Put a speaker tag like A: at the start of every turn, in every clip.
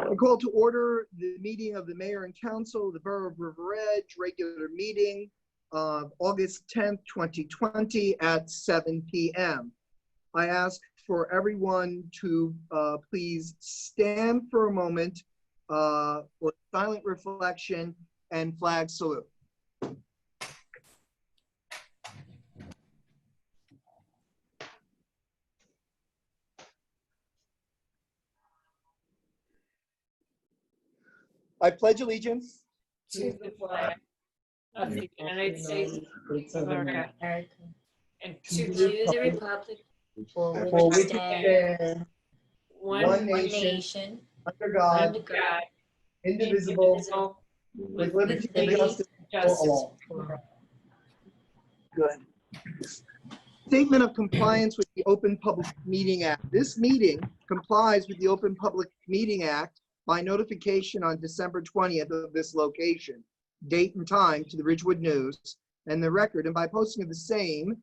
A: I call to order the meeting of the Mayor and Council of the Borough of River Edge, regular meeting of August 10th, 2020 at 7 p.m. I ask for everyone to please stand for a moment for silent reflection and flag salute. I pledge allegiance
B: to the flag of the United States of America and to the republic
A: for which it stands,
B: one
A: nation, under
B: under
A: God,
B: God,
A: indivisible, with liberty and justice for all. Good. Statement of compliance with the Open Public Meeting Act. This meeting complies with the Open Public Meeting Act by notification on December 20th of this location, date and time to the Ridgewood News and the record, and by posting of the same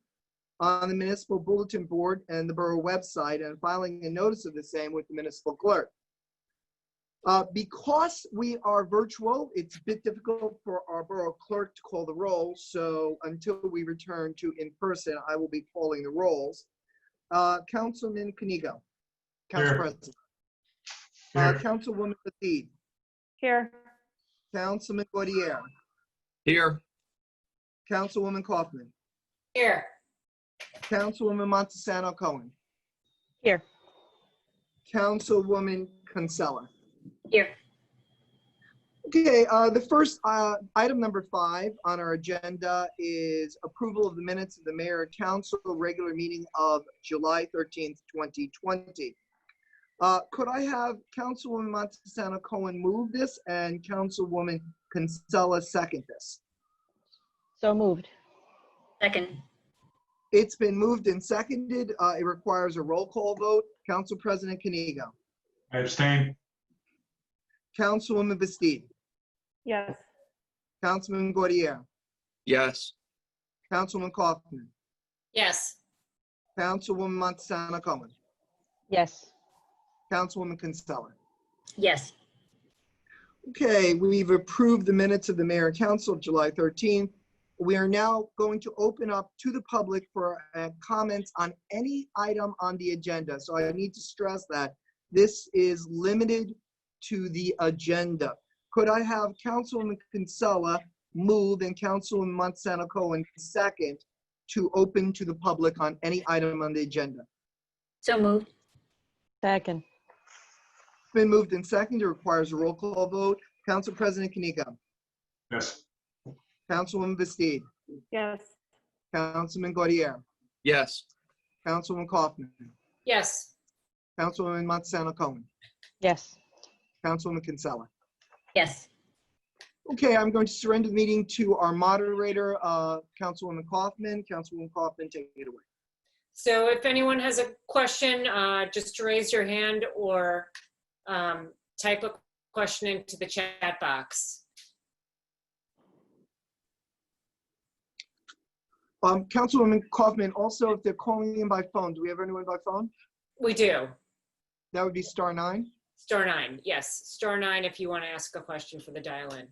A: on the municipal bulletin board and the borough website, and filing a notice of the same with the municipal clerk. Because we are virtual, it's a bit difficult for our borough clerk to call the roll. So until we return to in person, I will be calling the rolls. Councilman Canigo, Council President. Councilwoman Lafitte.
C: Here.
A: Councilman Gaudier.
D: Here.
A: Councilwoman Kaufman.
B: Here.
A: Councilwoman Montesano Cohen.
C: Here.
A: Councilwoman Kinsella.
B: Here.
A: Okay, the first item number 5 on our agenda is approval of the minutes of the Mayor and Council regular meeting of July 13th, 2020. Could I have Councilwoman Montesano Cohen move this and Councilwoman Kinsella second this?
C: So moved.
B: Second.
A: It's been moved and seconded. It requires a roll call vote. Council President Canigo.
E: I abstain.
A: Councilwoman Bastide.
C: Yes.
A: Councilman Gaudier.
D: Yes.
A: Councilwoman Kaufman.
B: Yes.
A: Councilwoman Montesano Cohen.
C: Yes.
A: Councilwoman Kinsella.
B: Yes.
A: Okay, we've approved the minutes of the Mayor and Council of July 13th. We are now going to open up to the public for comments on any item on the agenda. So I need to stress that this is limited to the agenda. Could I have Councilwoman Kinsella move and Councilwoman Montesano Cohen second to open to the public on any item on the agenda?
B: So moved.
C: Second.
A: It's been moved and seconded. It requires a roll call vote. Council President Canigo.
E: Yes.
A: Councilwoman Bastide.
C: Yes.
A: Councilman Gaudier.
D: Yes.
A: Councilwoman Kaufman.
B: Yes.
A: Councilwoman Montesano Cohen.
C: Yes.
A: Councilwoman Kinsella.
B: Yes.
A: Okay, I'm going to surrender the meeting to our moderator, Councilwoman Kaufman. Councilwoman Kaufman, take it away.
B: So if anyone has a question, just raise your hand or type a question into the chat box.
A: Councilwoman Kaufman, also, if they're calling in by phone, do we have anyone by phone?
B: We do.
A: That would be *9.
B: *9, yes. *9 if you want to ask a question for the dial-in.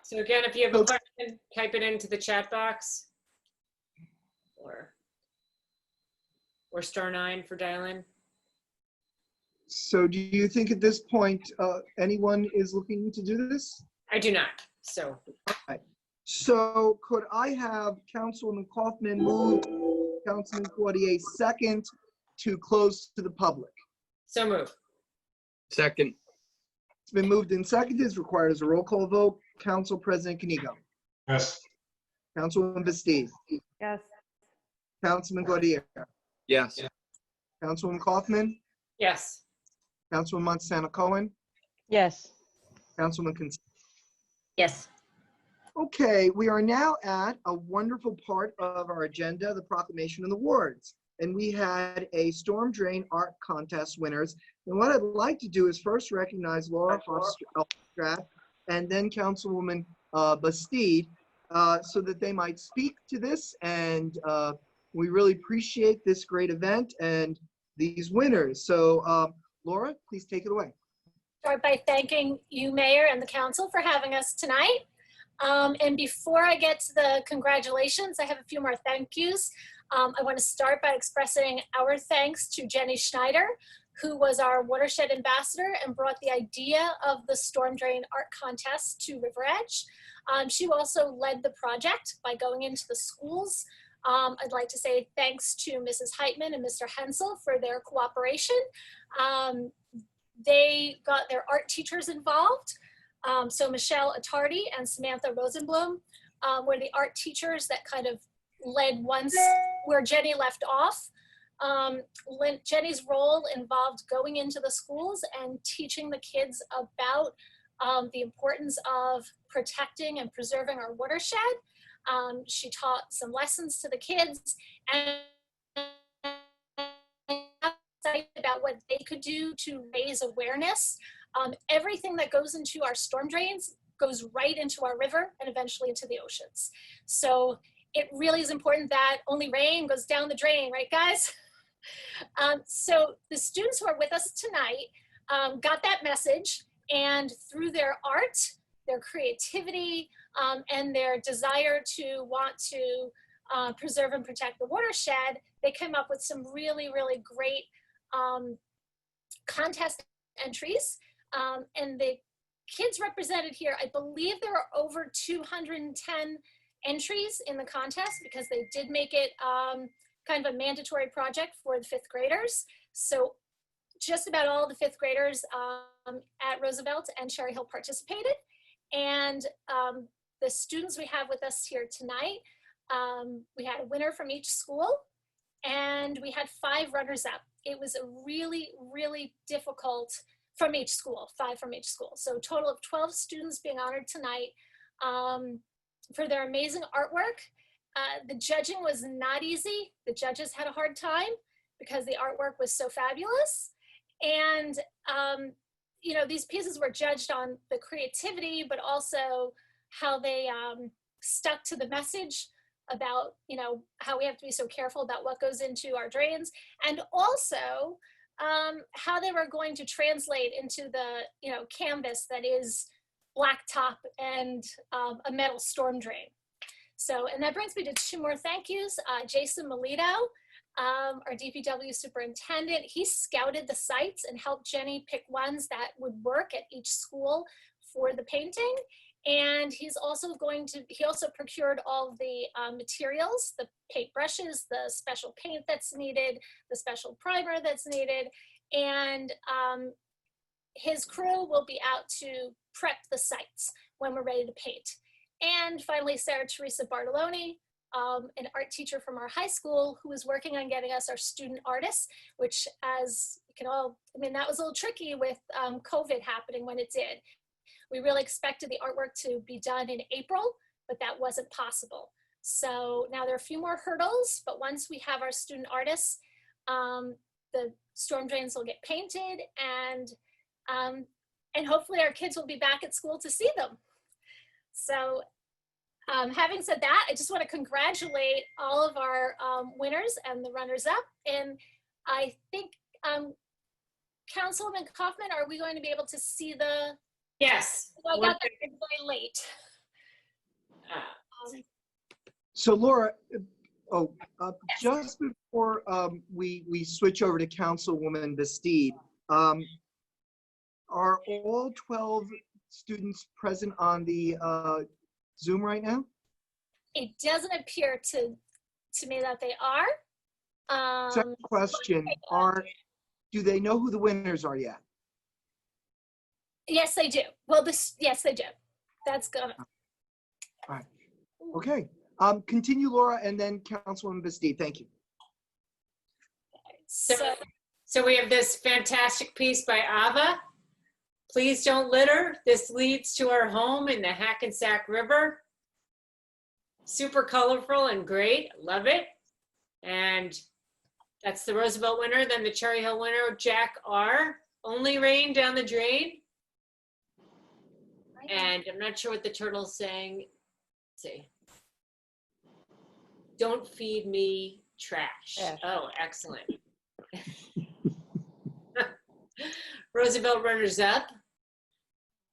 B: So again, if you have a question, type it into the chat box or *9 for dial-in.
A: So do you think at this point, anyone is looking to do this?
B: I do not, so.
A: Right. So could I have Councilwoman Kaufman move, Councilman Gaudier second to close to the public?
B: So move.
D: Second.
A: It's been moved and seconded. It's required as a roll call vote. Council President Canigo.
E: Yes.
A: Councilwoman Bastiz.
C: Yes.
A: Councilman Gaudier.
D: Yes.
A: Councilwoman Kaufman.
B: Yes.
A: Councilwoman Montesano Cohen.
C: Yes.
A: Councilman Consent.
C: Yes.
A: Okay, we are now at a wonderful part of our agenda, the Proclamation and Awards. And we had a storm drain art contest winners. And what I'd like to do is first recognize Laura Hofstrath and then Councilwoman Bastide so that they might speak to this. And we really appreciate this great event and these winners. So Laura, please take it away.
F: Start by thanking you, Mayor, and the council for having us tonight. And before I get to the congratulations, I have a few more thank yous. I want to start by expressing our thanks to Jenny Schneider, who was our watershed ambassador and brought the idea of the storm drain art contest to River Edge. She also led the project by going into the schools. I'd like to say thanks to Mrs. Heitman and Mr. Hensel for their cooperation. They got their art teachers involved. So Michelle Attardi and Samantha Rosenblum were the art teachers that kind of led once where Jenny left off. Jenny's role involved going into the schools and teaching the kids about the importance of protecting and preserving our watershed. She taught some lessons to the kids and about what they could do to raise awareness. Everything that goes into our storm drains goes right into our river and eventually into the oceans. So it really is important that only rain goes down the drain, right guys? So the students who are with us tonight got that message, and through their art, their creativity, and their desire to want to preserve and protect the watershed, they came up with some really, really great contest entries. And the kids represented here, I believe there are over 210 entries in the contest because they did make it kind of a mandatory project for the fifth graders. So just about all the fifth graders at Roosevelt and Cherry Hill participated. And the students we have with us here tonight, we had a winner from each school and we had 5 runners up. It was a really, really difficult from each school, 5 from each school. So a total of 12 students being honored tonight for their amazing artwork. The judging was not easy. The judges had a hard time because the artwork was so fabulous. And, you know, these pieces were judged on the creativity, but also how they stuck to the message about, you know, how we have to be so careful about what goes into our drains, and also how they were going to translate into the, you know, canvas that is blacktop and a metal storm drain. So, and that brings me to 2 more thank yous. Jason Melito, our DPW superintendent, he scouted the sites and helped Jenny pick ones that would work at each school for the painting. And he's also he also procured all the materials, the paint brushes, the special paint that's needed, the special primer that's needed. And his crew will be out to prep the sites when we're ready to paint. And finally, Sarah Teresa Bartoloni, an art teacher from our high school who was working on getting us our student artists, which, as you can all, I mean, that was a little tricky with COVID happening when it did. We really expected the artwork to be done in April, but that wasn't possible. So now there are a few more hurdles, but once we have our student artists, the storm drains will get painted, and hopefully our kids will be back at school to see them. So having said that, I just want to congratulate all of our winners and the runners up. And I think, Councilwoman Kaufman, are we going to be able to see the?
B: Yes.
F: I got that very late.
A: So Laura, just before we switch over to Councilwoman Bastide, are all 12 students present on the Zoom right now?
F: It doesn't appear to me that they are.
A: Second question, do they know who the winners are yet?
F: Yes, they do. Well, yes, they do. That's good.
A: Okay. Continue, Laura, and then Councilwoman Bastide. Thank you.
B: So we have this fantastic piece by Ava. Please don't litter. This leads to our home in the Hackensack River. Super colorful and great. Love it. And that's the Roosevelt winner. Then the Cherry Hill winner, Jack R. Only rain down the drain. And I'm not sure what the turtle's saying. Let's see. Don't feed me trash.
C: Trash.
B: Oh, excellent. Roosevelt runners up.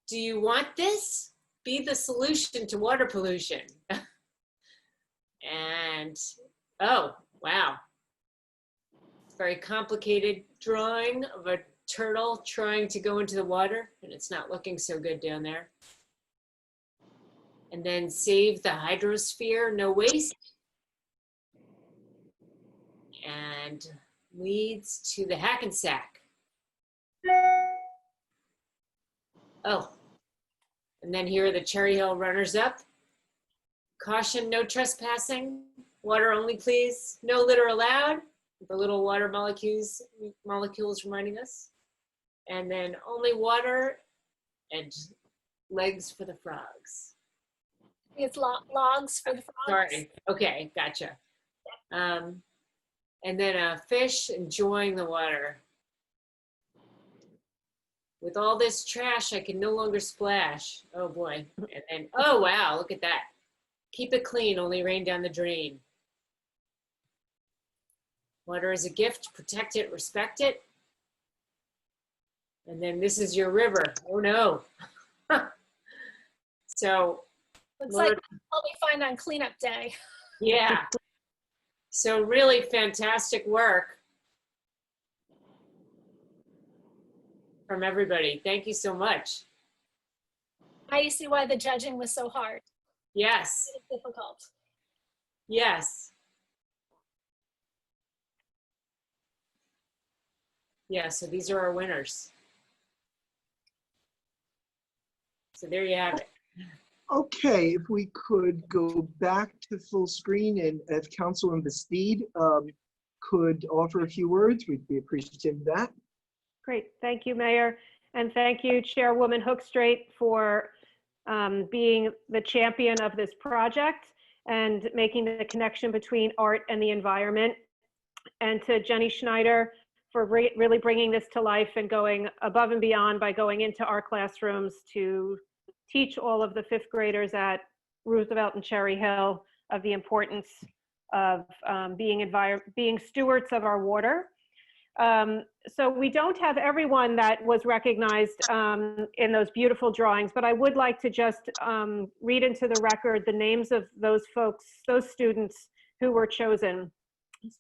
B: Do you want this? Be the solution to water pollution. And, oh, wow. Very complicated drawing of a turtle trying to go into the water, and it's not looking so good down there. And then save the hydrosphere, no waste. And leads to the Hackensack. Oh, and then here are the Cherry Hill runners up. Caution, no trespassing. Water only, please. No litter allowed. The little water molecules reminding us. And then only water and legs for the frogs.
F: It's logs for the frogs.
B: Sorry. Okay, gotcha. And then a fish enjoying the water. With all this trash, I can no longer splash. Oh boy. And then, oh wow, look at that. Keep it clean, only rain down the drain. Water is a gift, protect it, respect it. And then this is your river. Oh no. So,
F: Looks
B: Lord,
F: like what we find on cleanup day.
B: yeah. So really fantastic work from everybody. Thank you so much.
F: Now you see why the judging was so hard.
B: Yes,
F: It's difficult.
B: yes. Yeah, so these are our winners. So there you have it.
A: Okay, if we could go back to full screen and if Councilwoman Bastide could offer a few words, we'd be appreciative of that.
C: Great. Thank you, Mayor. And thank you, Chairwoman Hookstraight, for being the champion of this project and making the connection between art and the environment. And to Jenny Schneider for really bringing this to life and going above and beyond by going into our classrooms to teach all of the fifth graders at Roosevelt and Cherry Hill of the importance of being stewards of our water. So we don't have everyone that was recognized in those beautiful drawings, but I would like to just read into the record the names of those folks, those students who were chosen.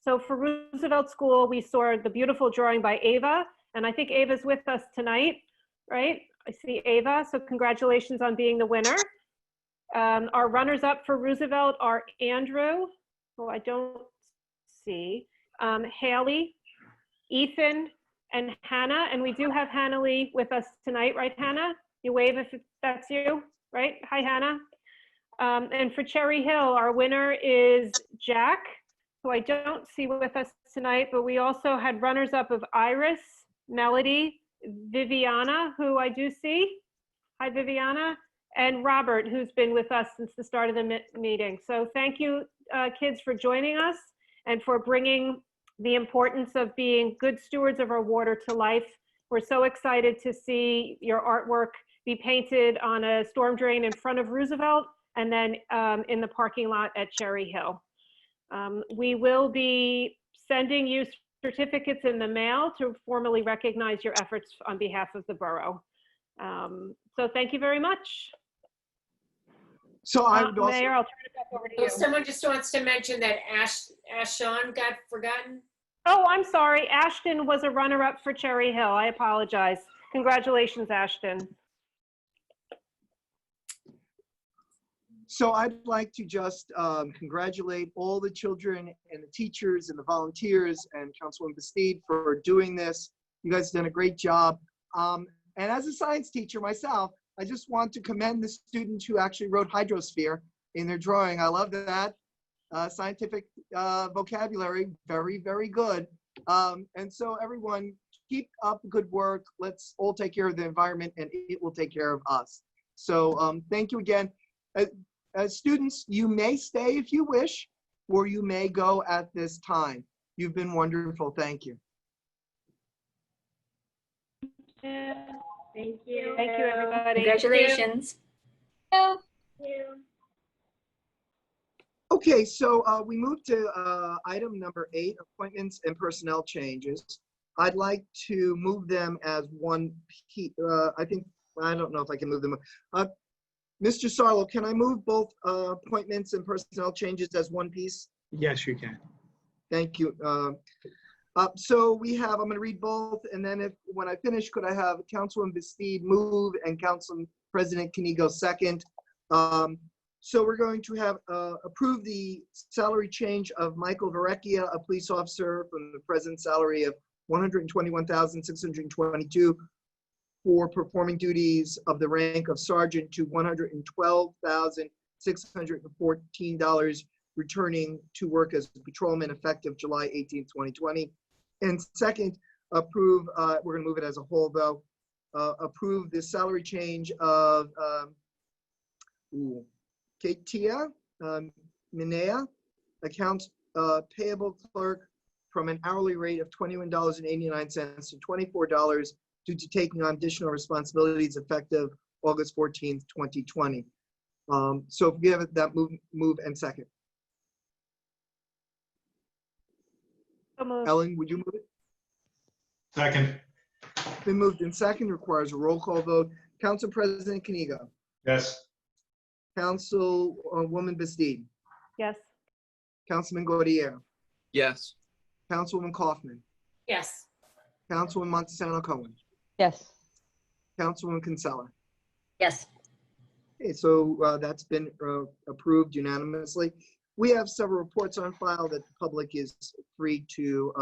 C: So for Roosevelt School, we saw the beautiful drawing by Ava, and I think Ava's with us tonight, right? I see Ava, so congratulations on being the winner. Our runners-up for Roosevelt are Andrew, who I don't see, Haley, Ethan, and Hannah, and we do have Hannah Lee with us tonight, right, Hannah? You wave if that's you, right? Hi, Hannah. And for Cherry Hill, our winner is Jack, who I don't see with us tonight, but we also had runners-up of Iris, Melody, Viviana, who I do see. Hi, Viviana. And Robert, who's been with us since the start of the meeting. So thank you, kids, for joining us and for bringing the importance of being good stewards of our water to life. We're so excited to see your artwork be painted on a storm drain in front of Roosevelt and then in the parking lot at Cherry Hill. We will be sending you certificates in the mail to formally recognize your efforts on behalf of the borough. So thank you very much.
A: So I would also,
C: Mayor, I'll turn it back over to you.
B: Someone just wants to mention that Ashon got forgotten.
C: Oh, I'm sorry. Ashton was a runner-up for Cherry Hill. I apologize. Congratulations, Ashton.
A: so I'd like to just congratulate all the children and the teachers and the volunteers and Councilwoman Bastide for doing this. You guys have done a great job. And as a science teacher myself, I just want to commend the students who actually wrote hydrosphere in their drawing. I love that. Scientific vocabulary, very, very good. And so everyone, keep up the good work. Let's all take care of the environment and it will take care of us. So thank you again. As students, you may stay if you wish, or you may go at this time. You've been wonderful. Thank you.
G: Thank you.
C: Thank you, everybody.
G: Congratulations.
F: So,
A: Okay, so we move to item number 8, appointments and personnel changes. I'd like to move them as one piece. I don't know if I can move them. Mr. Sarlo, can I move both appointments and personnel changes as one piece?
H: Yes, you can.
A: Thank you. So we have, I'm going to read both, and then when I finish, could I have Councilwoman Bastide move and Council President Kanigo second? So we're going to have approve the salary change of Michael Varecchia, a police officer, from the present salary of $121,622 for performing duties of the rank of sergeant to $112,614, returning to work as a patrolman effective July 18, 2020. And second, approve, we're going to move it as a whole though, approve the salary change of Katia Minea, accounts payable clerk, from an hourly rate of $21.89 to $24 due to taking on additional responsibilities effective August 14th, 2020. So if we have that move and second.
C: So moved.
A: Ellen, would you move it?
E: Second.
A: Been moved in second, requires a roll call vote. Council President Kanigo.
E: Yes.
A: Councilwoman Bastide.
C: Yes.
A: Councilman Gaudier.
D: Yes.
A: Councilwoman Kaufman.
B: Yes.
A: Councilwoman Montesano Cohen.
I: Yes.
A: Councilwoman Kinsella.
G: Yes.
A: Okay, so that's been approved unanimously. We have several reports on file that the public is free to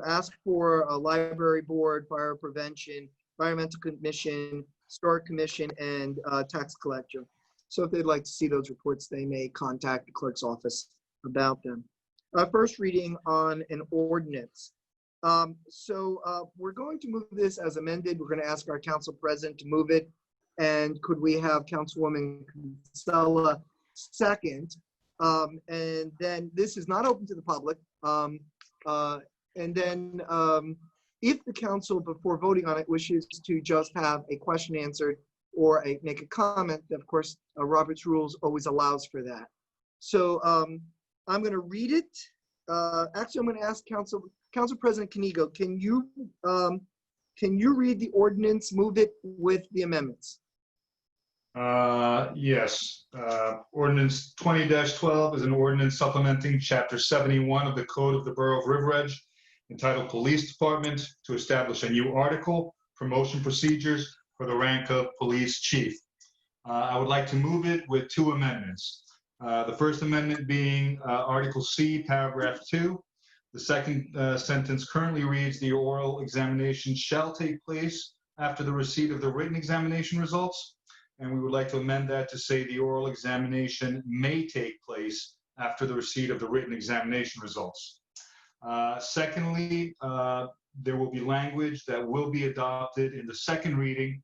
A: ask for: a library board, fire prevention, environmental commission, historic commission, and tax collector. So if they'd like to see those reports, they may contact the clerk's office about them. First reading on an ordinance. We're going to move this as amended. We're going to ask our council president to move it. And could we have Councilwoman Kinsella second? And then this is not open to the public. And then if the council, before voting on it, wishes to just have a question answered or make a comment, of course, Robert's rules always allows for that. So I'm going to read it. Actually, I'm going to ask Council President Kanigo, can you read the ordinance, move it with the amendments?
E: Yes. Ordinance 20-12 is an ordinance supplementing Chapter 71 of the Code of the Borough of River Edge, entitled Police Department, to establish a new article, promotion procedures for the rank of police chief. I would like to move it with 2 amendments. The first amendment being Article C, Paragraph 2. The second sentence currently reads, "The oral examination shall take place after the receipt of the written examination results." And we would like to amend that to say the oral examination may take place after the receipt of the written examination results. Secondly, there will be language that will be adopted in the second reading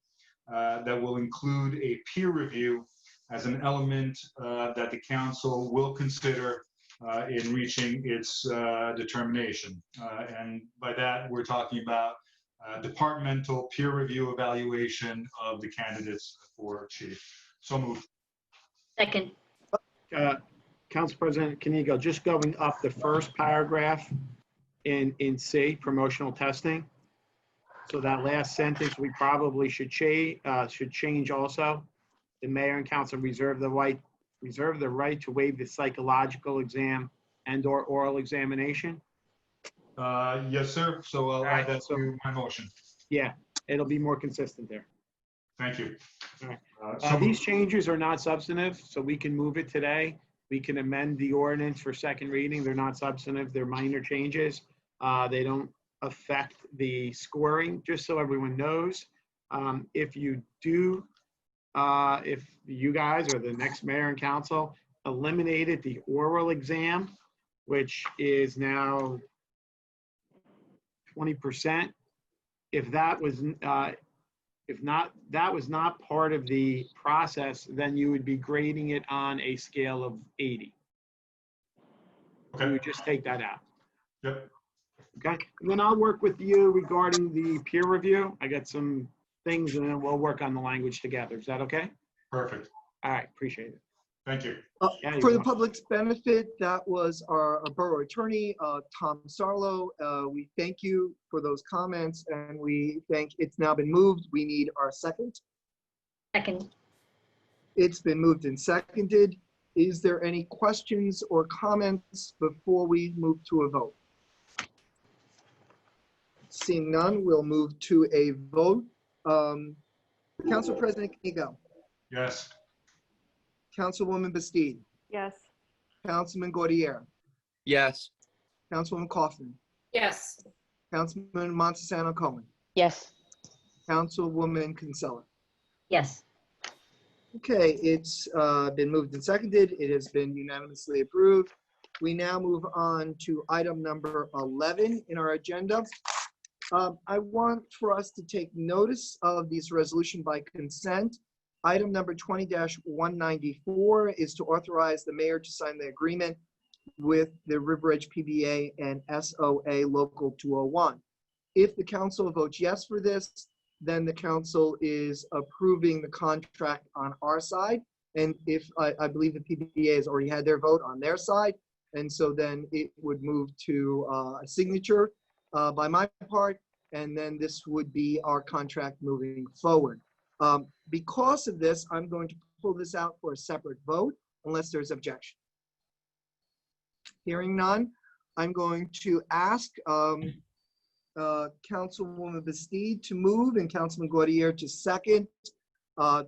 E: that will include a peer review as an element that the council will consider in reaching its determination. And by that, we're talking about departmental peer review evaluation of the candidates for chief. So moved.
G: Second.
H: Council President Kanigo, just going up the first paragraph in C, promotional testing. So that last sentence, we probably should change also. The mayor and council reserve the right to waive the psychological exam and/or oral examination.
E: Yes, sir. So I'll add that to my motion.
H: Yeah, it'll be more consistent there.
E: Thank you.
H: All right.
E: So
H: These
E: moved.
H: changes are not substantive, so we can move it today. We can amend the ordinance for second reading. They're not substantive. They're minor changes. They don't affect the scoring, just so everyone knows. If you do, if you guys or the next mayor and council eliminated the oral exam, which is now 20%, if that was, if not, that was not part of the process, then you would be grading it on a scale of 80. You
E: Okay,
H: would just take that out.
E: yep,
H: Okay, and then I'll work with you regarding the peer review. I got some things and then we'll work on the language together. Is that okay?
E: perfect.
H: All right, appreciate it.
E: Thank you.
H: Yeah, you're
A: For the
H: welcome.
A: public's benefit, that was our borough attorney, Tom Sarlo. We thank you for those comments and we think it's now been moved. We need our second.
G: Second.
A: It's been moved and seconded. Is there any questions or comments before we move to a vote? Seeing none, we'll move to a vote. Council President Knigo,
E: Yes,
A: Councilwoman Bastide,
C: Yes.
A: Councilman Gaudier,
D: Yes.
A: Councilwoman Kaufman,
B: Yes.
A: Councilman Montesano Cohen,
G: Yes.
A: Councilwoman Kinsella.
G: Yes.
A: Okay, it's been moved and seconded. It has been unanimously approved. We now move on to item number 11 in our agenda. I want for us to take notice of this resolution by consent. Item number 20-194 is to authorize the mayor to sign the agreement with the River Edge PBA and SOA Local 201. If the council votes yes for this, then the council is approving the contract on our side. And if, I believe the PBA has already had their vote on their side, and so then it would move to a signature by my part, and then this would be our contract moving forward. Because of this, I'm going to pull this out for a separate vote unless there's objection. Hearing none, I'm going to ask Councilwoman Bastide to move and Councilman Gaudier to second.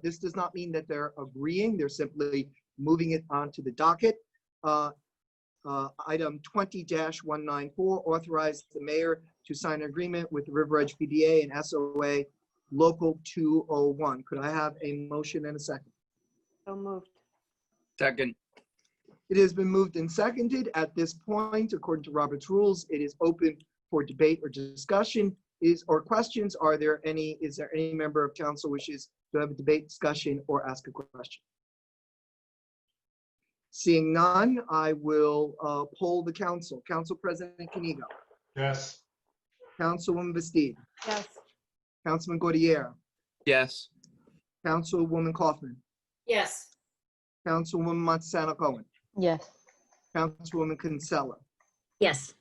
A: This does not mean that they're agreeing, they're simply moving it onto the docket. Item 20-194, authorize the mayor to sign an agreement with the River Edge PDA and SOA Local 201. Could I have a motion and a second?
C: So moved.
D: Second.
A: It has been moved and seconded. At this point, according to Robert's rules, it is open for debate or discussion or questions. Is there any member of council wishes to have a debate, discussion, or ask a question? Seeing none, I will poll the council. Council President Knigo,
E: yes,
A: Councilwoman Bastide,
C: Yes.
A: Councilman Gaudier,
D: Yes.
A: Councilwoman Kaufman,
B: Yes.
A: Councilwoman Montesano Cohen,
G: Yes.
A: Councilwoman Kinsella.
G: Yes.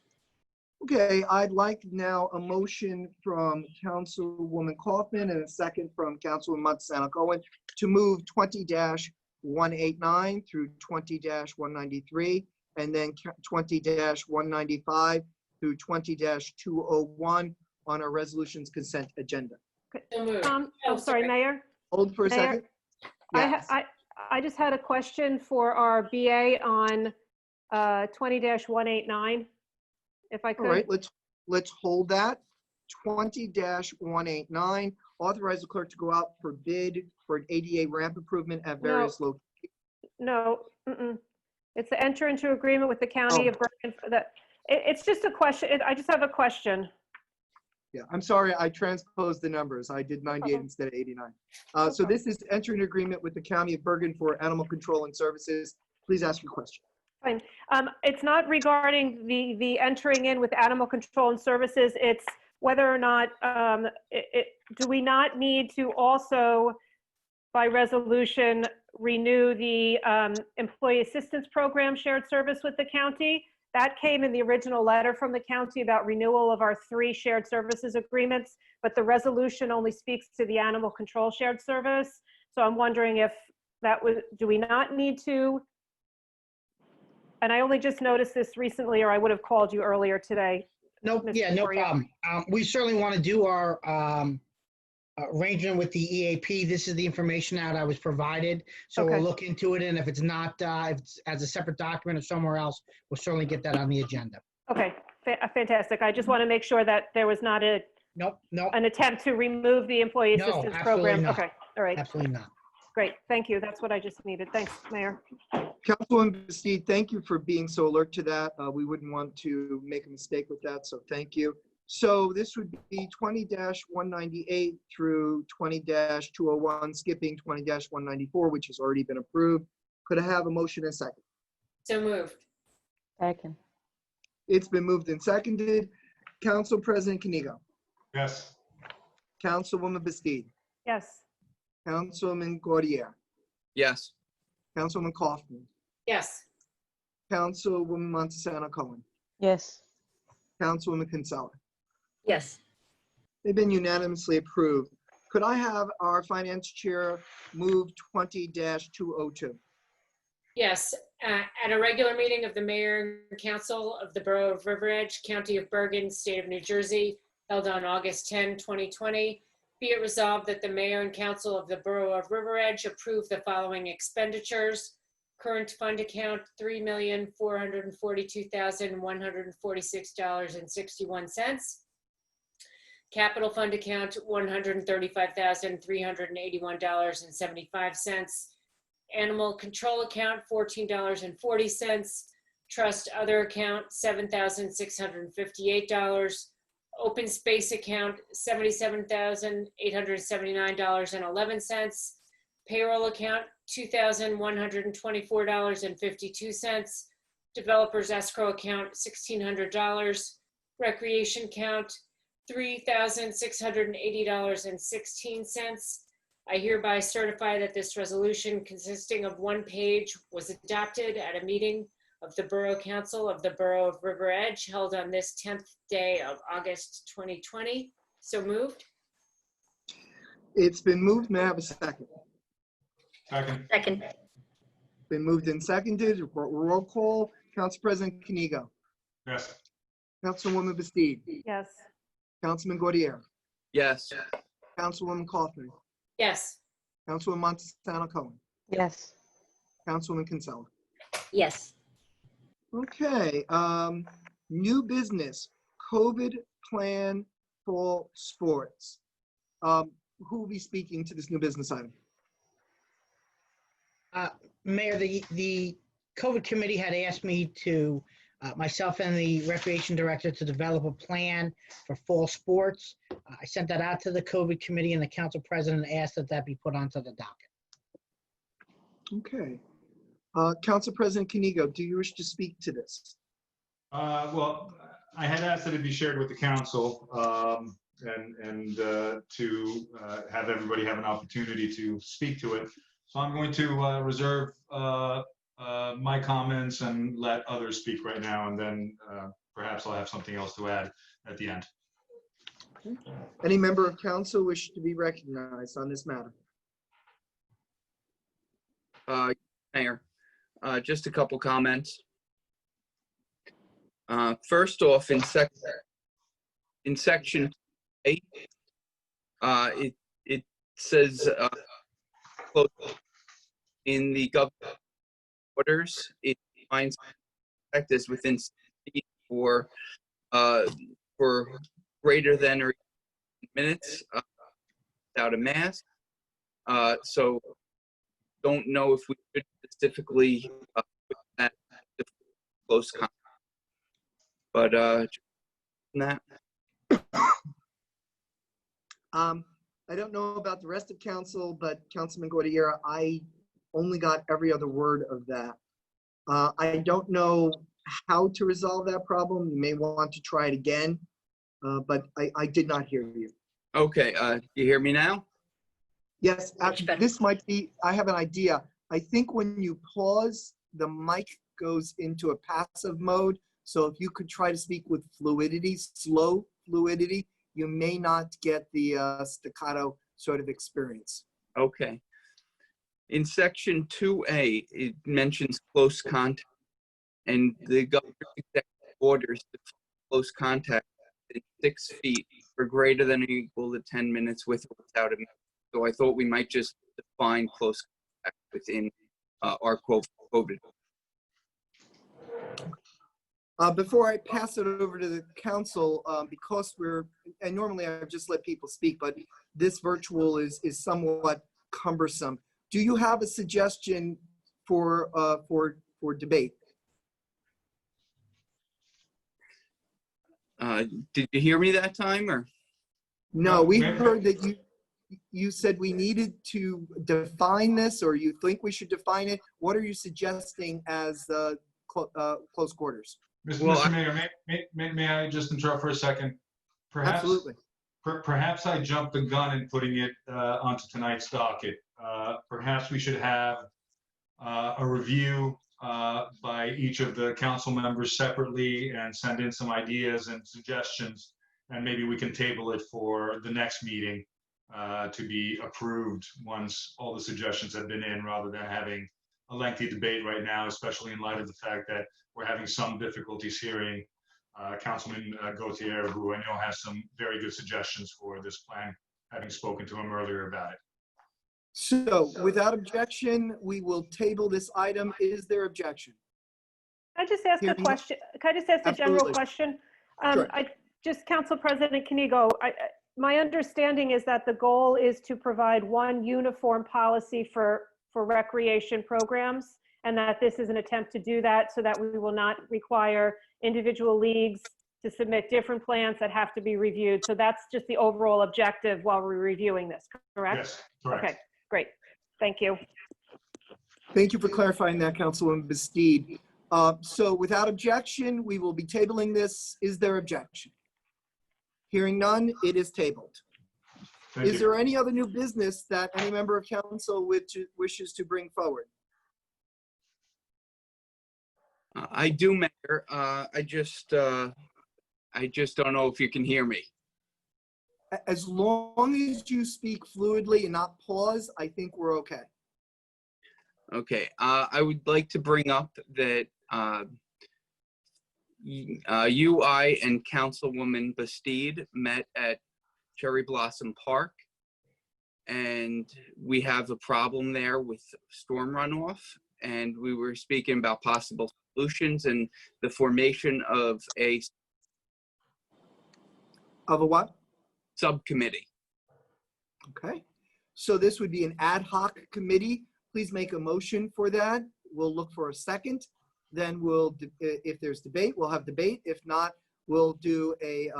A: Okay, I'd like now a motion from Councilwoman Kaufman and a second from Councilwoman Montesano Cohen to move 20-189 through 20-193 and then 20-195 through 20-201 on our resolutions consent agenda.
B: So moved.
C: Oh,
B: Oh,
C: sorry,
B: sorry.
C: Mayor.
A: Hold for a
C: Mayor,
A: second. Yes.
C: I just had a question for our BA on 20-189, if I
A: All
C: could.
A: right, let's hold that. 20-189, authorize the clerk to go out for bid for an ADA ramp improvement at various locations.
C: No, it's to enter into agreement with the county of Bergen. It's just a question. I just have a question.
A: Yeah, I'm sorry, I transposed the numbers. I did 98 instead of 89. So
C: Okay.
A: this is entering agreement with the County of Bergen for animal control and services. Please ask your question.
C: Fine. It's not regarding the entering in with animal control and services. It's whether or not, do we not need to also, by resolution, renew the employee assistance program shared service with the county? That came in the original letter from the county about renewal of our 3 shared services agreements, but the resolution only speaks to the animal control shared service. So I'm wondering if that was, do we not need to? And I only just noticed this recently, or I would have called you earlier today.
I: No,
C: Mr.
I: yeah, no
C: Correa.
I: problem. We certainly want to do our arrangement with the EAP. This is the information that I was provided. So
C: Okay.
I: we'll look into it, and if it's not, if it's as a separate document or somewhere else, we'll certainly get that on the agenda.
C: Okay, fantastic. I just want to make sure that there was not a
I: Nope, nope,
C: an attempt to remove the employee
I: No,
C: assistance
I: absolutely
C: program?
I: not.
C: Okay, all right,
I: absolutely not.
C: great. Thank you. That's what I just needed. Thanks, Mayor.
A: Councilwoman Bastide, thank you for being so alert to that. We wouldn't want to make a mistake with that, so thank you. So this would be 20-198 through 20-201, skipping 20-194, which has already been approved. Could I have a motion and second?
B: So moved.
G: Second.
A: It's been moved and seconded. Council President Kanigo.
E: Yes.
A: Councilwoman Bastide.
C: Yes,
A: Councilman Gaudier.
D: Yes.
A: Councilwoman Kaufman.
B: Yes.
A: Councilwoman Montesano Cohen.
G: Yes.
A: Councilwoman Kinsella.
G: Yes.
A: They've been unanimously approved. Could I have our finance chair move 20-202?
B: Yes, at a regular meeting of the Mayor and Council of the Borough of River Edge, County of Bergen, State of New Jersey, held on August 10, 2020, be it resolved that the Mayor and Council of the Borough of River Edge approve the following expenditures. Current fund account, $3,442,146.61. Capital fund account, $135,381.75. Animal control account, $14.40. Trust other account, $7,658. Open space account, $77,879.11. Payroll account, $2,124.52. Developers escrow account, $1,600. Recreation account, $3,680.16. I hereby certify that this resolution consisting of one page was adopted at a meeting of the Borough Council of the Borough of River Edge held on this 10th day of August 2020. So moved.
A: It's been moved. May I have a second?
E: Second.
G: Second.
A: Been moved and seconded. Roll call. Council President Kanigo.
E: Yes.
A: Councilwoman Bastide.
C: yes,
A: Councilman Gaudier.
D: Yes.
A: Councilwoman Kaufman.
B: Yes.
A: Councilwoman Montesano Cohen.
G: Yes.
A: Councilwoman Kinsella.
G: Yes.
A: Okay, new business, COVID plan fall sports. Who will be speaking to this new business item?
I: Mayor, the COVID committee had asked me to, myself and the recreation director, to develop a plan for fall sports. I sent that out to the COVID committee, and the council president asked that that be put onto the docket.
A: Okay. Council President Kanigo, do you wish to speak to this?
E: Well, I had asked that it be shared with the council and to have everybody have an opportunity to speak to it. So I'm going to reserve my comments and let others speak right now, and then perhaps I'll have something else to add at the end.
A: Any member of council wish to be recognized on this matter?
D: Mayor, just a couple comments. First off, in section 8, it says in the government orders, it defines as within city for greater than or minutes without a mask. So don't know if we should specifically put that close contact. But that.
A: I don't know about the rest of council, but Councilman Gaudier, I only got every other word of that. I don't know how to resolve that problem. You may want to try it again, but I did not hear you.
D: Okay, you hear me now?
A: Yes,
G: Much better.
A: this might be, I have an idea. I think when you pause, the mic goes into a passive mode. So if you could try to speak with fluidity, slow fluidity, you may not get the staccato sort of experience.
D: Okay. In section 2A, it mentions close contact, and the governor's executive orders define close contact in 6 feet for greater than or equal to 10 minutes with or without a mask. So I thought we might just define close contact within our COVID.
A: Before I pass it over to the council, because and normally I just let people speak, but this virtual is somewhat cumbersome. Do you have a suggestion for debate?
D: Did you hear me that time, or?
A: No, we heard that you said we needed to define this, or you think we should define it. What are you suggesting as close quarters?
E: Mr. Mayor, may I just interrupt for a second? Perhaps,
A: Absolutely.
E: Perhaps I jumped the gun in putting it onto tonight's docket. Perhaps we should have a review by each of the council members separately and send in some ideas and suggestions, and maybe we can table it for the next meeting to be approved once all the suggestions have been in, rather than having a lengthy debate right now, especially in light of the fact that we're having some difficulties hearing Councilman Gautier, who I know has some very good suggestions for this plan, having spoken to him earlier about it.
A: So without objection, we will table this item. Is there objection?
C: Can I just ask a
A: Hearing-
C: question? Can I just ask a general
A: Absolutely.
C: question?
A: Sure.
C: Council President Kanigo, my understanding is that the goal is to provide one uniform policy for recreation programs, and that this is an attempt to do that so that we will not require individual leagues to submit different plans that have to be reviewed. So that's just the overall objective while we're reviewing this, correct?
E: Yes, correct.
C: Okay, great. Thank you.
A: Thank you for clarifying that, Councilwoman Bastide. So without objection, we will be tabling this. Is there objection? Hearing none, it is tabled.
E: Thank
A: Is
E: you.
A: there any other new business that any member of council wishes to bring forward?
D: I do, Mayor. I just don't know if you can hear me.
A: As long as you speak fluidly and not pause, I think we're okay.
D: Okay. I would like to bring up that UI and Councilwoman Bastide met at Cherry Blossom Park, and we have a problem there with storm runoff, and we were speaking about possible solutions and the formation of a
A: Of a what?
D: subcommittee.
A: Okay. So this would be an ad hoc committee. Please make a motion for that. We'll look for a second. Then we'll, if there's debate, we'll have debate. If not, we'll do a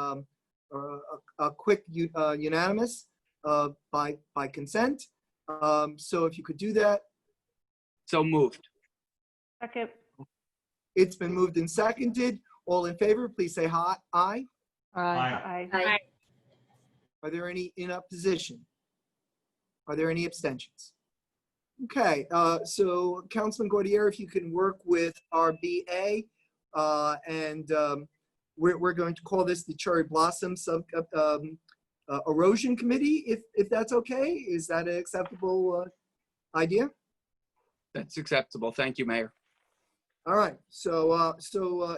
A: quick unanimous by consent. So if you could do that.
D: So moved.
C: Second.
A: It's been moved and seconded. All in favor, please say aye.
E: Aye.
C: Aye.
G: Aye.
A: Are there any in opposition? Are there any abstentions? Okay, so Councilman Gaudier, if you can work with our BA, and we're going to call this the Cherry Blossom Erosion Committee, if that's okay. Is that an acceptable idea?
D: That's acceptable. Thank you, Mayor.
A: All right, so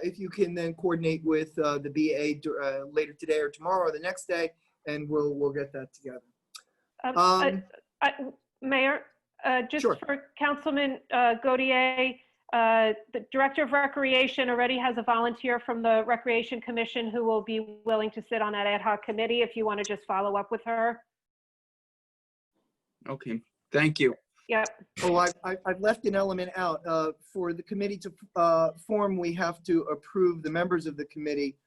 A: if you can then coordinate with the BA later today or tomorrow or the next day, and we'll get that together.
C: Mayor, just
A: Sure.
C: for Councilman Gaudier, the Director of Recreation already has a volunteer from the Recreation Commission who will be willing to sit on that ad hoc committee if you want to just follow up with her.
D: Okay, thank you.
C: Yep.
A: Oh, I've left an element out. For the committee to form, we have to approve the members of the committee.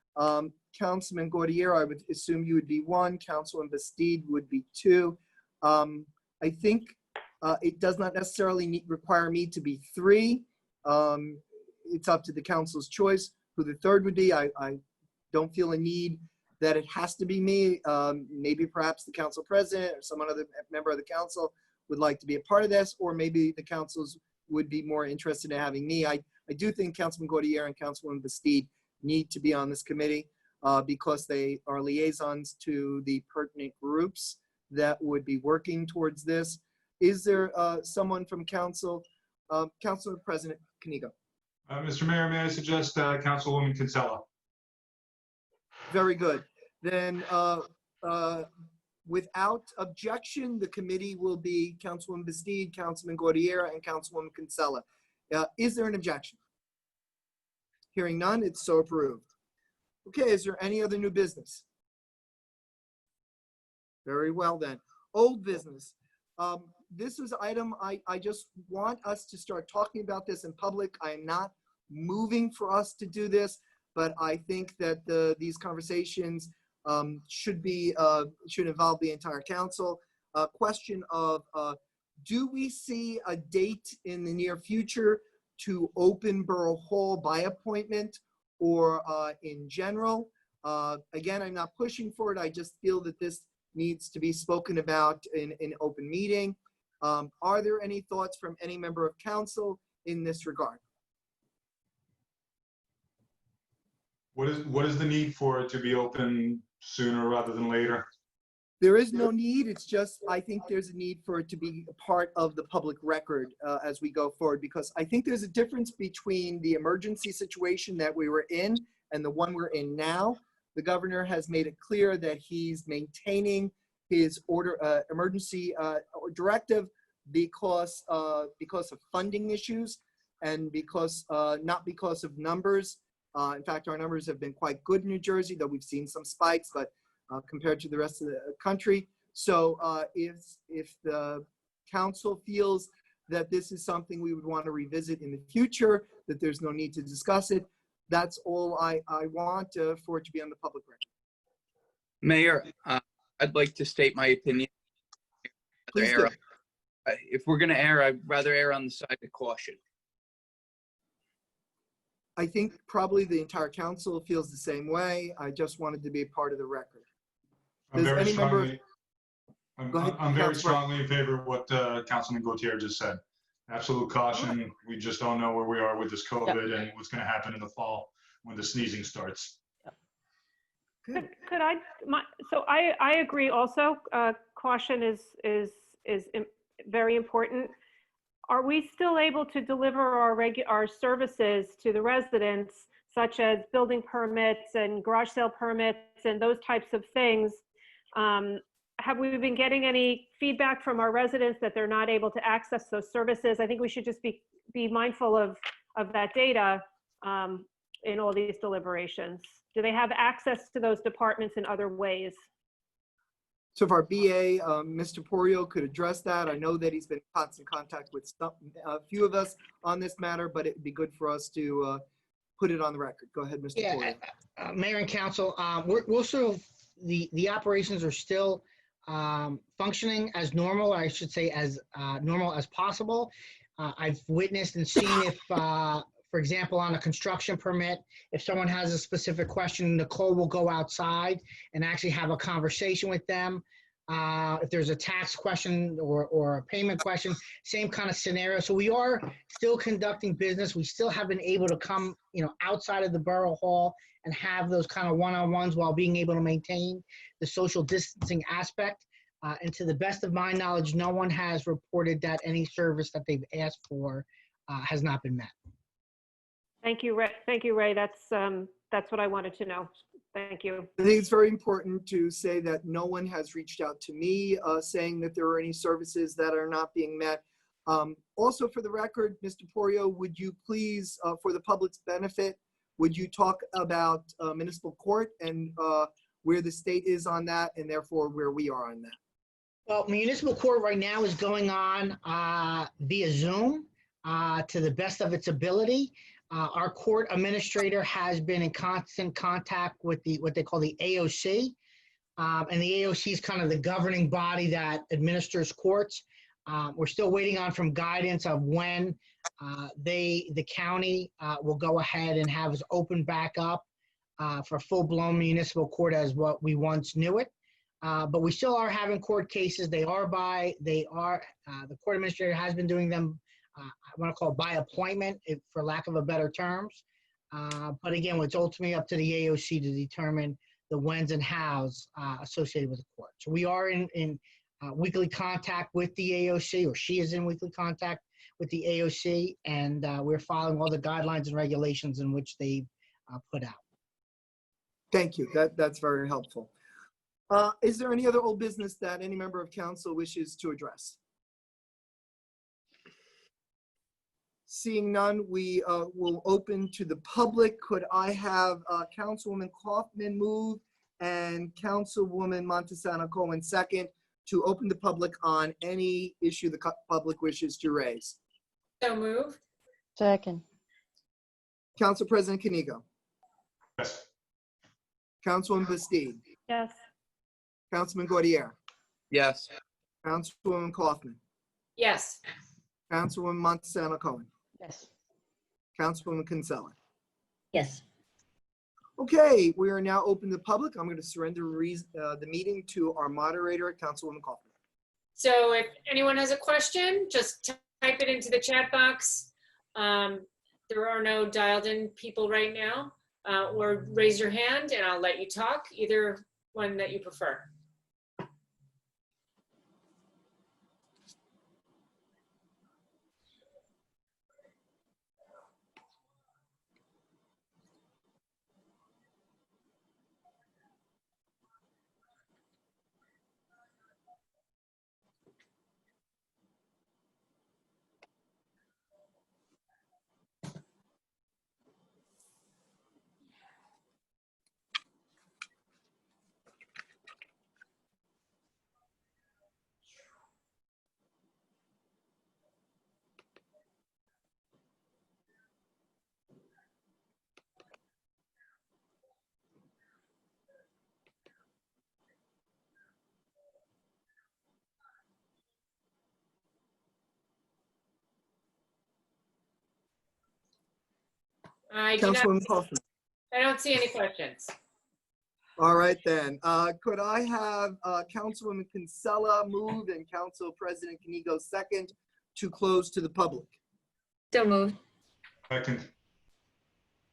A: Councilman Gaudier, I would assume you would be one. Councilman Bastide would be two. I think it does not necessarily require me to be three. It's up to the council's choice who the third would be. I don't feel a need that it has to be me. Maybe perhaps the council president or some other member of the council would like to be a part of this, or maybe the councils would be more interested in having me. I do think Councilman Gaudier and Councilwoman Bastide need to be on this committee because they are liaisons to the pertinent groups that would be working towards this. Is there someone from council? Council President Kanigo.
E: Mr. Mayor, may I suggest Councilwoman Kinsella?
A: Very good. Then without objection, the committee will be Councilwoman Bastide, Councilman Gaudier, and Councilwoman Kinsella. Is there an objection? Hearing none, it's so approved. Okay, is there any other new business? Very well then. Old business. This is item, I just want us to start talking about this in public. I am not moving for us to do this, but I think that these conversations should involve the entire council. Question of, do we see a date in the near future to open Borough Hall by appointment or in general? Again, I'm not pushing for it. I just feel that this needs to be spoken about in open meeting. Are there any thoughts from any member of council in this regard?
E: What is the need for it to be open sooner rather than later?
A: There is no need. It's just, I think there's a need for it to be a part of the public record as we go forward, because I think there's a difference between the emergency situation that we were in and the one we're in now. The governor has made it clear that he's maintaining his emergency directive because of funding issues and not because of numbers. In fact, our numbers have been quite good in New Jersey, though we've seen some spikes, but compared to the rest of the country. So if the council feels that this is something we would want to revisit in the future, that there's no need to discuss it, that's all I want for it to be on the public record.
D: Mayor, I'd like to state my opinion.
A: Please do.
D: If we're going to err, I'd rather err on the side of caution.
A: I think probably the entire council feels the same way. I just wanted to be a part of the record.
E: I'm
A: Does
E: very
A: any member-
E: strongly,
A: Go ahead,
E: I'm very
A: Councilor.
E: strongly in favor of what Councilman Gautier just said. Absolute caution. We just don't know where we are with this COVID and what's going to happen in the fall when the sneezing starts.
A: Good.
C: Could I, so I agree also, caution is very important. Are we still able to deliver our services to the residents, such as building permits and garage sale permits and those types of things? Have we been getting any feedback from our residents that they're not able to access those services? I think we should just be mindful of that data in all these deliberations. Do they have access to those departments in other ways?
A: So if our BA, Mr. Porio, could address that. I know that he's been in constant contact with a few of us on this matter, but it'd be good for us to put it on the record. Go ahead, Mr. Porio.
I: Mayor and council, we're sort of, the operations are still functioning as normal, or I should say as normal as possible. I've witnessed and seen if, for example, on a construction permit, if someone has a specific question, Nicole will go outside and actually have a conversation with them. If there's a tax question or a payment question, same kind of scenario. So we are still conducting business. We still have been able to come, outside of the Borough Hall and have those kind of one-on-ones while being able to maintain the social distancing aspect. And to the best of my knowledge, no one has reported that any service that they've asked for has not been met.
C: Thank you, Ray. Thank you, Ray. That's what I wanted to know. Thank you.
A: I think it's very important to say that no one has reached out to me saying that there are any services that are not being met. Also, for the record, Mr. Porio, would you please, for the public's benefit, would you talk about municipal court and where the state is on that, and therefore where we are on that?
I: Well, municipal court right now is going on via Zoom to the best of its ability. Our court administrator has been in constant contact with what they call the AOC. And the AOC is kind of the governing body that administers courts. We're still waiting on from guidance of when the county will go ahead and have us open back up for full-blown municipal court as what we once knew it. But we still are having court cases. The court administrator has been doing them, I want to call it by appointment, for lack of a better terms. But again, it's ultimately up to the AOC to determine the whens and hows associated with the court. So we are in weekly contact with the AOC, or she is in weekly contact with the AOC, and we're following all the guidelines and regulations in which they put out.
A: Thank you. That's very helpful. Is there any other old business that any member of council wishes to address? Seeing none, we will open to the public. Could I have Councilwoman Kaufman move and Councilwoman Montesano Cohen second to open the public on any issue the public wishes to raise?
B: So move.
G: Second.
A: Council President Kanigo.
E: Yes.
A: Councilwoman Bastide.
C: Yes.
A: Councilman Gaudier.
D: Yes.
A: Councilwoman Kaufman.
B: Yes.
A: Councilwoman Montesano Cohen.
G: Yes.
A: Councilwoman Kinsella.
G: Yes.
A: Okay, we are now open to the public. I'm going to surrender the meeting to our moderator, Councilwoman Kaufman.
B: So if anyone has a question, just type it into the chat box. There are no dialed in people right now, or raise your hand and I'll let you talk, either one that you prefer. I
A: Councilwoman Kaufman.
B: don't see any questions.
A: All right then. Could I have Councilwoman Kinsella move and Council President Kanigo second to close to the public?
G: So moved.
E: Second.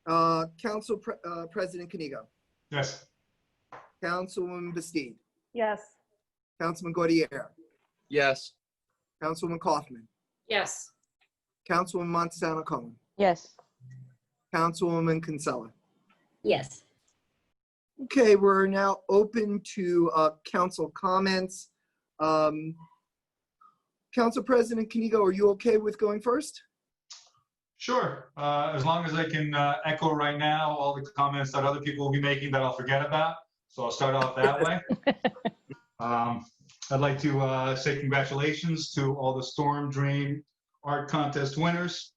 A: Council President Kanigo.
E: Yes.
A: Councilwoman Bastide.
C: Yes.
A: Councilman Gaudier.
D: Yes.
A: Councilwoman Kaufman.
B: Yes.
A: Councilwoman Montesano Cohen.
G: Yes.
A: Councilwoman Kinsella.
G: Yes.
A: Okay, we're now open to council comments. Council President Kanigo, are you okay with going first?
E: Sure. As long as I can echo right now all the comments that other people will be making that I'll forget about. So I'll start off that way. I'd like to say congratulations to all the Storm Drain Art Contest winners.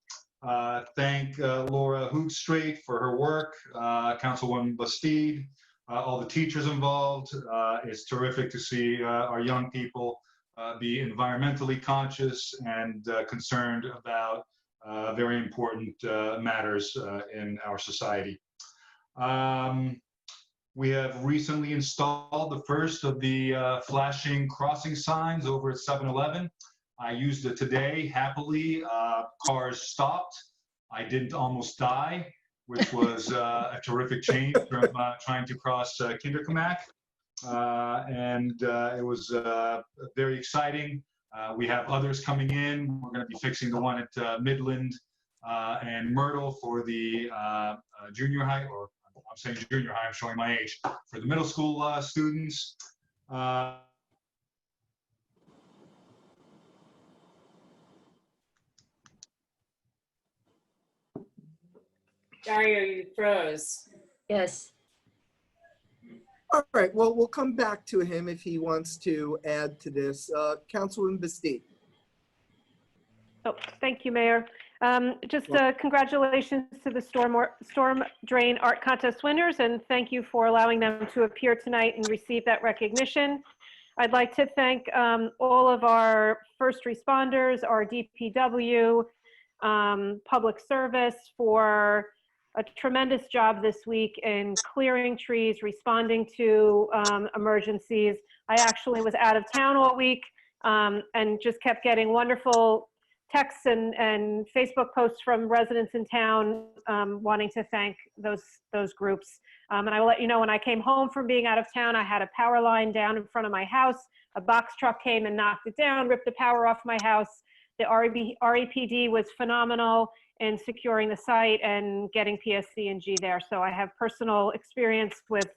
E: Thank Laura Hoogstraat for her work, Councilwoman Bastide, all the teachers involved. It's terrific to see our young people be environmentally conscious and concerned about very important matters in our society. We have recently installed the first of the flashing crossing signs over at 7-Eleven. I used it today, happily. Cars stopped. I didn't almost die, which was a terrific change from trying to cross Kinderkamak. It was very exciting. We have others coming in. We're going to be fixing the one at Midland and Myrtle for the junior high, or I'm saying junior high, I'm showing my age, for the middle school students.
B: Dario, you froze.
G: Yes.
A: All right, well, we'll come back to him if he wants to add to this. Councilwoman Bastide.
C: Oh, thank you, Mayor. Just congratulations to the Storm Drain Art Contest winners, and thank you for allowing them to appear tonight and receive that recognition. I'd like to thank all of our first responders, our DPW, public service for a tremendous job this week in clearing trees, responding to emergencies. I actually was out of town all week and just kept getting wonderful texts and Facebook posts from residents in town wanting to thank those groups. And I will let you know, when I came home from being out of town, I had a power line down in front of my house. A box truck came and knocked it down, ripped the power off my house. The REPD was phenomenal in securing the site and getting PSC&G there. So I have personal experience with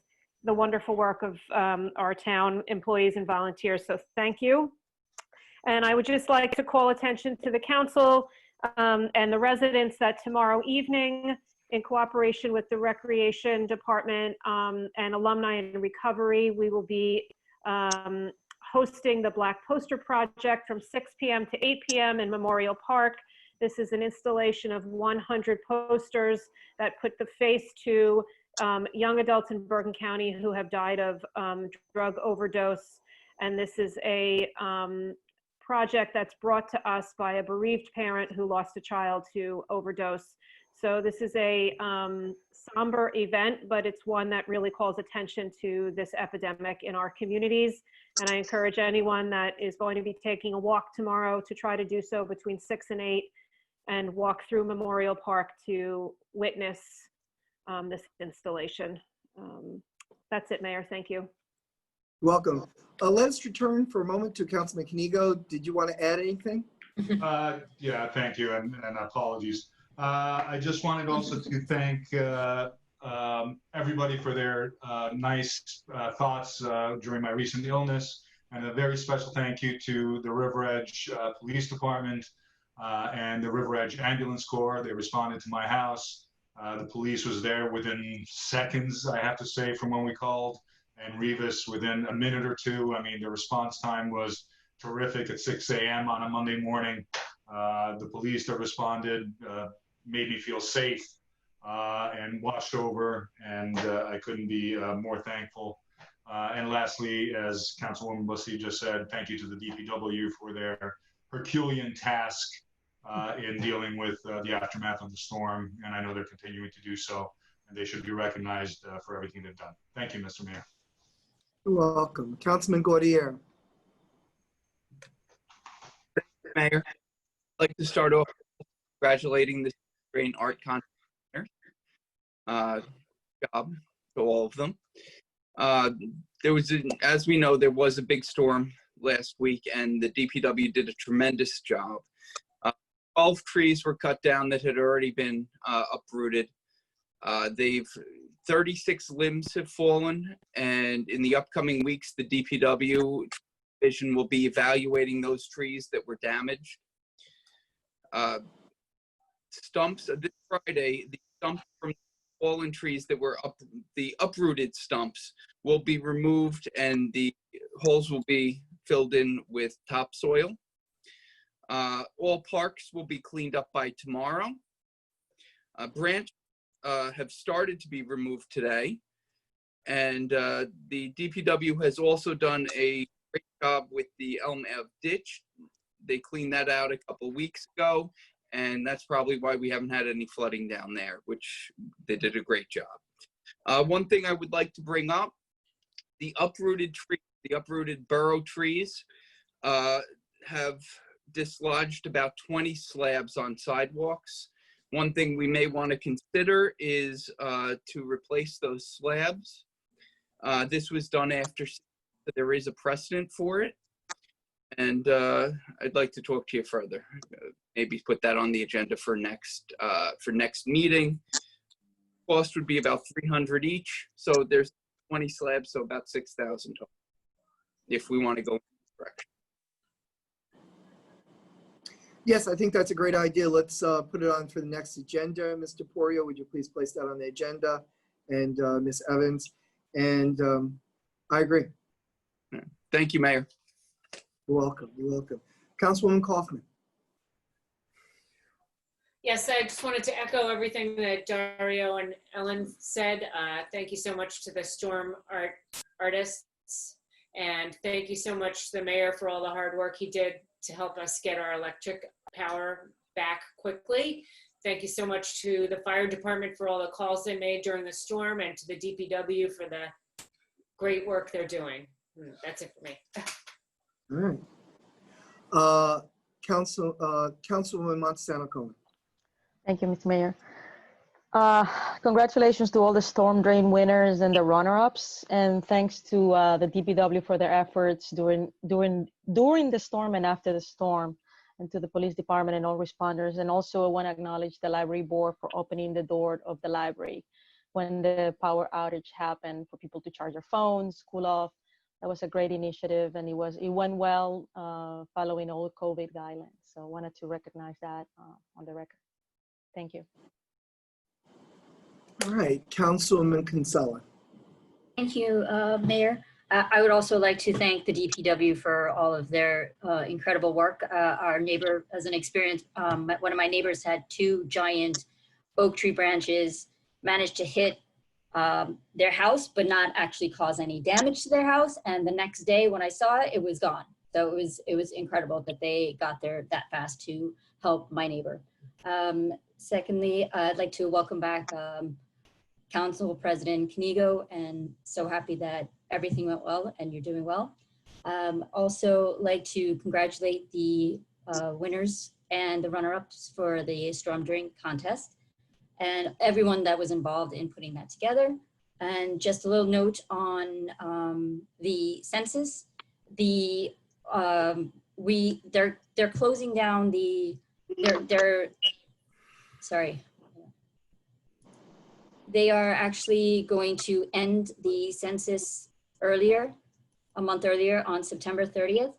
C: the wonderful work of our town employees and volunteers. So thank you. And I would just like to call attention to the council And the residents that tomorrow evening, in cooperation with the Recreation Department and Alumni and Recovery, we will be hosting the Black Poster Project from 6 p.m. to 8 p.m. in Memorial Park. This is an installation of 100 posters that put the face to young adults in Bergen County who have died of drug overdose. And this is a project that's brought to us by a bereaved parent who lost a child to overdose. So this is a somber event, but it's one that really calls attention to this epidemic in our communities. And I encourage anyone that is going to be taking a walk tomorrow to try to do so between 6 and 8 and walk through Memorial Park to witness this installation. That's it, Mayor. Thank you.
A: Welcome. Let's return for a moment to Councilman Kanigo. Did you want to add anything?
E: Yeah, thank you, and apologies. I just wanted also to thank everybody for their nice thoughts during my recent illness, and a very special thank you to the River Edge Police Department and the River Edge Ambulance Corps. They responded to my house. The police was there within seconds, I have to say, from when we called, and Revis within a minute or two. I mean, the response time was terrific at 6 a.m. on a Monday morning. The police that responded made me feel safe and watched over, and I couldn't be more thankful. And lastly, as Councilwoman Bussey just said, thank you to the DPW for their Herculean task in dealing with the aftermath of the storm, and I know they're continuing to do so, and they should be recognized for everything they've done. Thank you, Mr. Mayor.
A: You're welcome. Councilman Gaudier.
D: Mayor, I'd like to start off congratulating the great art contest winners. Job to all of them. There was, as we know, there was a big storm last week, and the DPW did a tremendous job. 12 trees were cut down that had already been uprooted. 36 limbs have fallen, and in the upcoming weeks, the DPW division will be evaluating those trees that were damaged. Stumps, this Friday, the stumps from fallen trees that were the uprooted stumps will be removed, and the holes will be filled in with topsoil. All parks will be cleaned up by tomorrow. Branches have started to be removed today, and the DPW has also done a great job with the Elm Ave ditch. They cleaned that out a couple weeks ago, and that's probably why we haven't had any flooding down there, which they did a great job. One thing I would like to bring up, the uprooted burrow trees have dislodged about 20 slabs on sidewalks. One thing we may want to consider is to replace those slabs. This was done after, there is a precedent for it. And I'd like to talk to you further. Maybe put that on the agenda for next meeting. Cost would be about $300 each. So there's 20 slabs, so about $6,000 total, if we want to go in this direction.
A: Yes, I think that's a great idea. Let's put it on for the next agenda. Mr. Porio, would you please place that on the agenda? And Ms. Evans. And I agree.
D: Thank you, Mayor.
A: You're welcome. You're welcome. Councilwoman Kaufman.
B: Yes, I just wanted to echo everything that Dario and Ellen said. Thank you so much to the storm artists. And thank you so much to the mayor for all the hard work he did to help us get our electric power back quickly. Thank you so much to the fire department for all the calls they made during the storm, and to the DPW for the great work they're doing. That's it for me.
A: All right. Councilwoman Montesano-Cohen.
J: Thank you, Mr. Mayor. Congratulations to all the storm drain winners and the runner-ups, and thanks to the DPW for their efforts during the storm and after the storm, and to the police department and all responders. And also I want to acknowledge the library board for opening the door of the library when the power outage happened, for people to charge their phones, cool off. That was a great initiative, and it went well following all COVID guidelines. So I wanted to recognize that on the record. Thank you.
A: All right, Councilwoman Kinsella.
G: Thank you, Mayor. I would also like to thank the DPW for all of their incredible work. Our neighbor, as an experience, one of my neighbors had 2 giant oak tree branches, managed to hit their house, but not actually cause any damage to their house. And the next day when I saw it, it was gone. So it was incredible that they got there that fast to help my neighbor. Secondly, I'd like to welcome back Council President Kanigo, and so happy that everything went well and you're doing well. Also like to congratulate the winners and the runner-ups for the storm drain contest and everyone that was involved in putting that together. And just a little note on the census. They're closing down they are actually going to end the census earlier, a month earlier, on September 30th.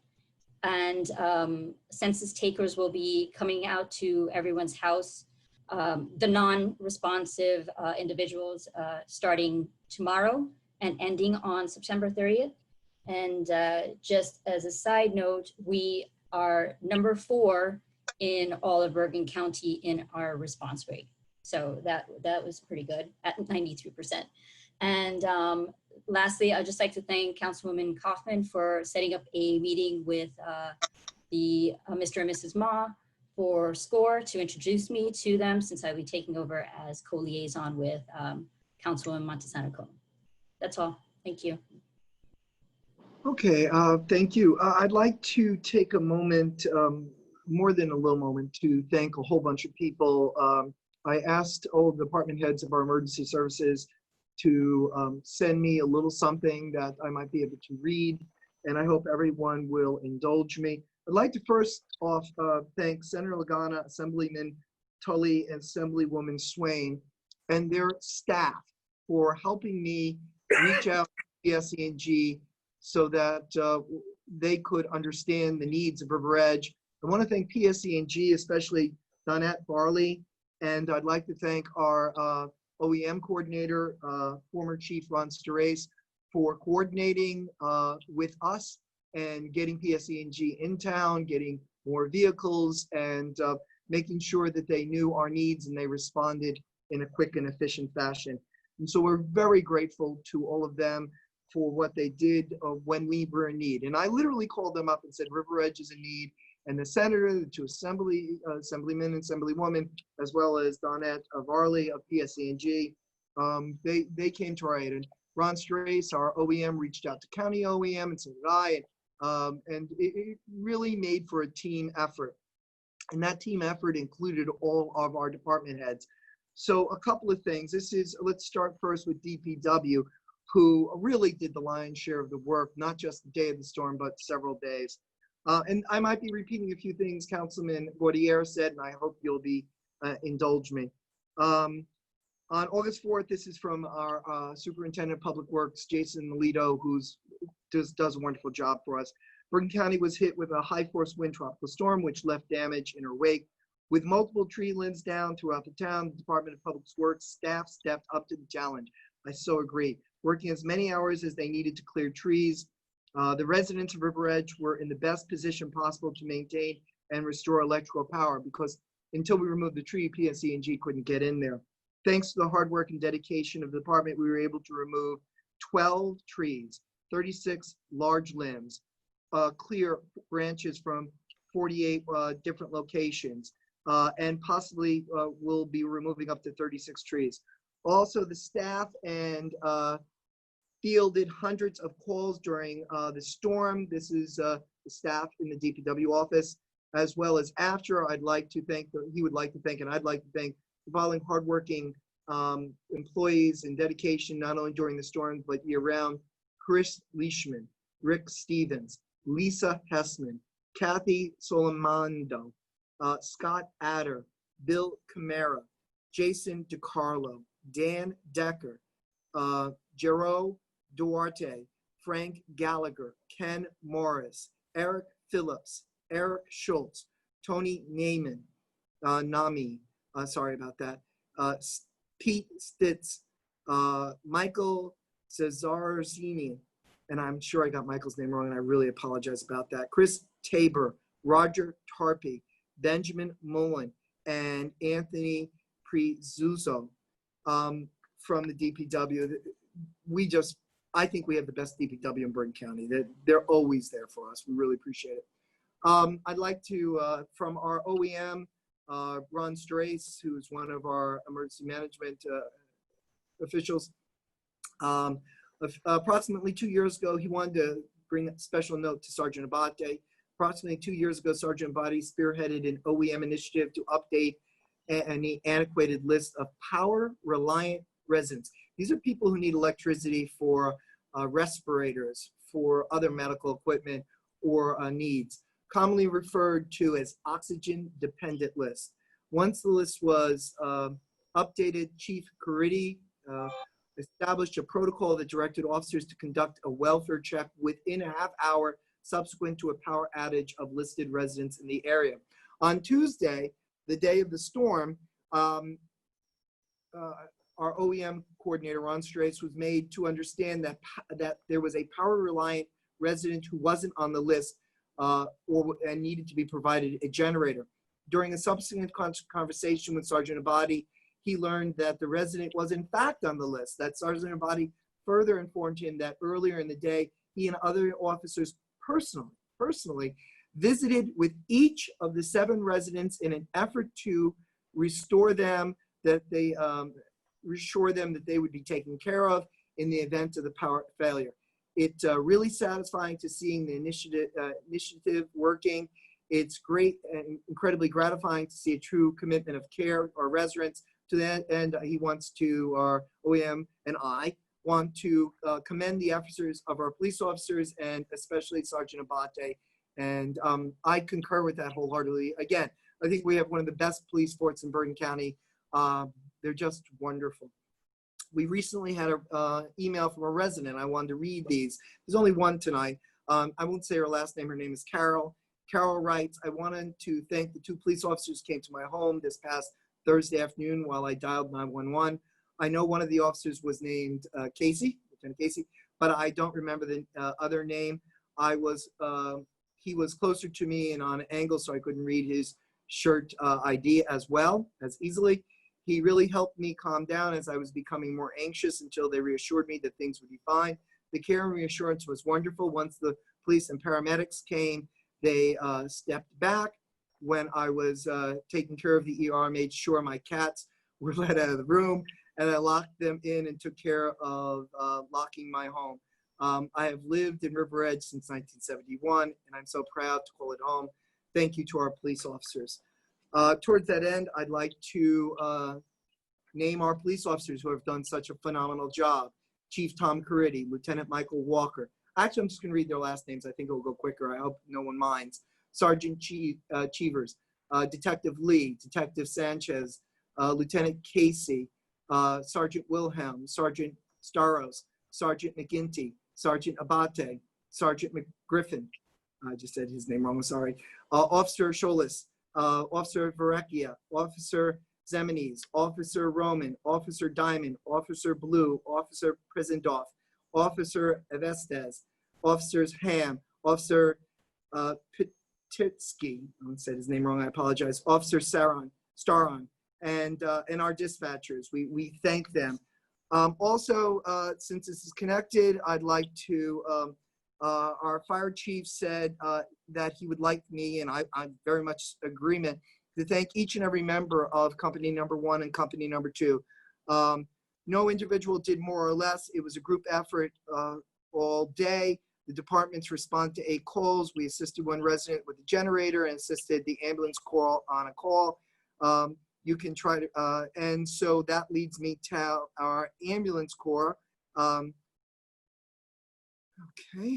G: And census takers will be coming out to everyone's house, the non-responsive individuals, starting tomorrow and ending on September 30th. And just as a side note, we are number 4 in all of Bergen County in our response rate. So that was pretty good at 93%. And lastly, I'd just like to thank Councilwoman Kaufman for setting up a meeting with the Mr. and Mrs. Ma for SCORE to introduce me to them, since I'll be taking over as co-liaison with Councilwoman Montesano. That's all. Thank you.
A: Okay, thank you. I'd like to take a moment, more than a little moment, to thank a whole bunch of people. I asked all of the department heads of our emergency services to send me a little something that I might be able to read, and I hope everyone will indulge me. I'd like to first off thank Senator Lagana, Assemblyman Tully, and Assemblywoman Swain, and their staff for helping me reach out to PSE&G so that they could understand the needs of River Edge. I want to thank PSE&G, especially Donette Barley, and I'd like to thank our OEM coordinator, former Chief Ron Sterace, for coordinating with us and getting PSE&G in town, getting more vehicles, and making sure that they knew our needs and they responded in a quick and efficient fashion. And so we're very grateful to all of them for what they did when we were in need. And I literally called them up and said, River Edge is in need. And the senator, the 2 assemblymen and assemblywoman, as well as Donette Varley of PSE&G, they came to our aid. And Ron Strace, our OEM, reached out to county OEM, and so did I. And it really made for a team effort. And that team effort included all of our department heads. So a couple of things. Let's start first with DPW, who really did the lion's share of the work, not just the day of the storm, but several days. And I might be repeating a few things Councilman Gaudier said, and I hope you'll indulge me. On August 4th, this is from our Superintendent of Public Works, Jason Melito, who does a wonderful job for us. Bergen County was hit with a high force wind tropical storm, which left damage in her wake. With multiple tree limbs down throughout the town, the Department of Public Works staff stepped up to the challenge. I so agree. Working as many hours as they needed to clear trees. The residents of River Edge were in the best position possible to maintain and restore electrical power, because until we removed the tree, PSE&G couldn't get in there. Thanks to the hard work and dedication of the department, we were able to remove 12 trees, 36 large limbs, clear branches from 48 different locations, and possibly we'll be removing up to 36 trees. Also, the staff and fielded hundreds of calls during the storm. This is the staff in the DPW office, as well as after. I'd like to thank, he would like to thank, and I'd like to thank the following hardworking employees and dedication, not only during the storm, but year round. Chris Leishman, Rick Stevens, Lisa Hessman, Kathy Solomando, Scott Adder, Bill Camara, Jason DiCarlo, Dan Decker, Jero Duarte, Frank Gallagher, Ken Morris, Eric Phillips, Eric Schultz, Tony Nami, sorry about that, Pete Stitz, Michael Cesarzini, and I'm sure I got Michael's name wrong, and I really apologize about that. Chris Tabor, Roger Tarpey, Benjamin Mullen, and Anthony Prezuzzo from the DPW. I think we have the best DPW in Bergen County. They're always there for us. We really appreciate it. I'd like to, from our OEM, Ron Strace, who's one of our emergency management officials, approximately 2 years ago, he wanted to bring a special note to Sergeant Abate. Approximately 2 years ago, Sergeant Abate spearheaded an OEM initiative to update an antiquated list of power-reliant residents. These are people who need electricity for respirators, for other medical equipment or needs, commonly referred to as oxygen-dependent lists. Once the list was updated, Chief Caridi established a protocol that directed officers to conduct a welfare check within a half hour subsequent to a power outage of listed residents in the area. On Tuesday, the day of the storm, our OEM coordinator, Ron Strace, was made to understand that there was a power-reliant resident who wasn't on the list and needed to be provided a generator. During a subsequent conversation with Sergeant Abate, he learned that the resident was in fact on the list. That Sergeant Abate further informed him that earlier in the day, he and other officers personally visited with each of the 7 residents in an effort to restore them, that they reassure them that they would be taken care of in the event of the power failure. It's really satisfying to seeing the initiative working. It's great and incredibly gratifying to see a true commitment of care or residents. To that end, he wants to, our OEM and I, want to commend the efforts of our police officers and especially Sergeant Abate. And I concur with that wholeheartedly. Again, I think we have one of the best police forces in Bergen County. They're just wonderful. We recently had an email from a resident. I wanted to read these. There's only one tonight. I won't say her last name. Her name is Carol. Carol writes, I wanted to thank the 2 police officers who came to my home this past Thursday afternoon while I dialed 911. I know one of the officers was named Casey, Lieutenant Casey, but I don't remember the other name. He was closer to me and on an angle, so I couldn't read his shirt ID as easily. He really helped me calm down as I was becoming more anxious until they reassured me that things would be fine. The care and reassurance was wonderful. Once the police and paramedics came, they stepped back. When I was taking care of the ER, I made sure my cats were let out of the room, and I locked them in and took care of locking my home. I have lived in River Edge since 1971, and I'm so proud to call it home. Thank you to our police officers. Towards that end, I'd like to name our police officers who have done such a phenomenal job. Chief Tom Caridi, Lieutenant Michael Walker. Actually, I'm just gonna read their last names. I think it'll go quicker. I hope no one minds. Sergeant Cheevers, Detective Lee, Detective Sanchez, Lieutenant Casey, Sergeant Wilhelm, Sergeant Staros, Sergeant McGinty, Sergeant Abate, Sergeant McGriffin, I just said his name wrong, I'm sorry, Officer Scholas, Officer Varecchia, Officer Zemenes, Officer Roman, Officer Diamond, Officer Blue, Officer Prisendoff, Officer Evestes, Officers Ham, Officer Pititsky, I said his name wrong, I apologize, Officer Staron, and our dispatchers. We thank them. Also, since this is connected, I'd like to, our fire chief said that he would like me, and I'm very much agreement, to thank each and every member of company number 1 and company number 2. No individual did more or less. It was a group effort all day. The departments respond to 8 calls. We assisted one resident with a generator and assisted the ambulance call on a call. You can try to, and so that leads me to our ambulance corps. Okay,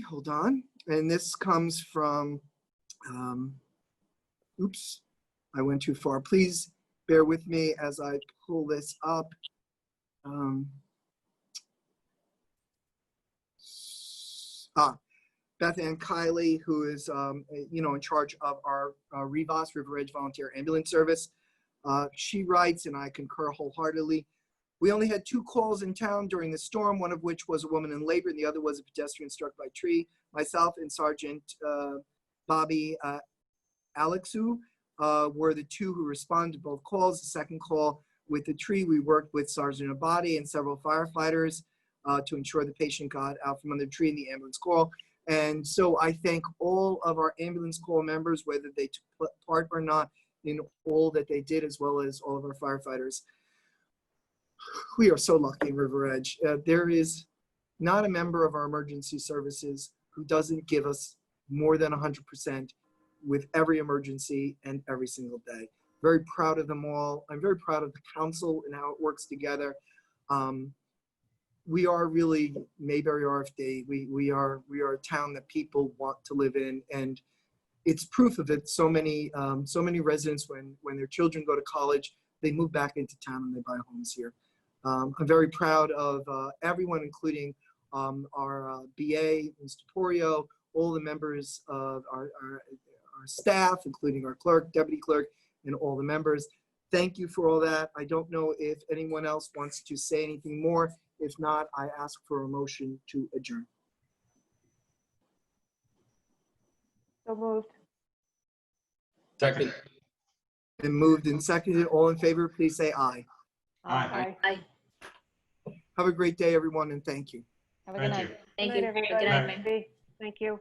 A: hold on. And this comes from, oops, I went too far. Please bear with me as I pull this up. Beth Ann Kiley, who is, in charge of our REVOS, River Edge Volunteer Ambulance Service. She writes, and I concur wholeheartedly, we only had 2 calls in town during the storm, one of which was a woman in labor, and the other was a pedestrian struck by a tree. Myself and Sergeant Bobby Alexu were the 2 who responded to both calls. The second call with the tree, we worked with Sergeant Abadi and several firefighters to ensure the patient got out from under the tree in the ambulance call. And so I thank all of our ambulance call members, whether they took part or not, in all that they did, as well as all of our firefighters. We are so lucky in River Edge. There is not a member of our emergency services who doesn't give us more than 100% with every emergency and every single day. Very proud of them all. I'm very proud of the council and how it works together. We are really Mayberry RFD. We are a town that people want to live in, and it's proof of it. So many residents, when their children go to college, they move back into town and they buy homes here. I'm very proud of everyone, including our BA, Mr. Porio, all the members of our staff, including our clerk, deputy clerk, and all the members. Thank you for all that. I don't know if anyone else wants to say anything more. If not, I ask for a motion to adjourn.
C: So moved.
E: Second.
A: Been moved and seconded. All in favor, please say aye.
E: Aye.
G: Aye.
A: Have a great day, everyone, and thank you.
J: Have a good
E: Thank
J: night.
G: Thank
C: Good
G: you.
C: night,
G: Good
C: everybody.
G: night, Mayor.
C: Thank you.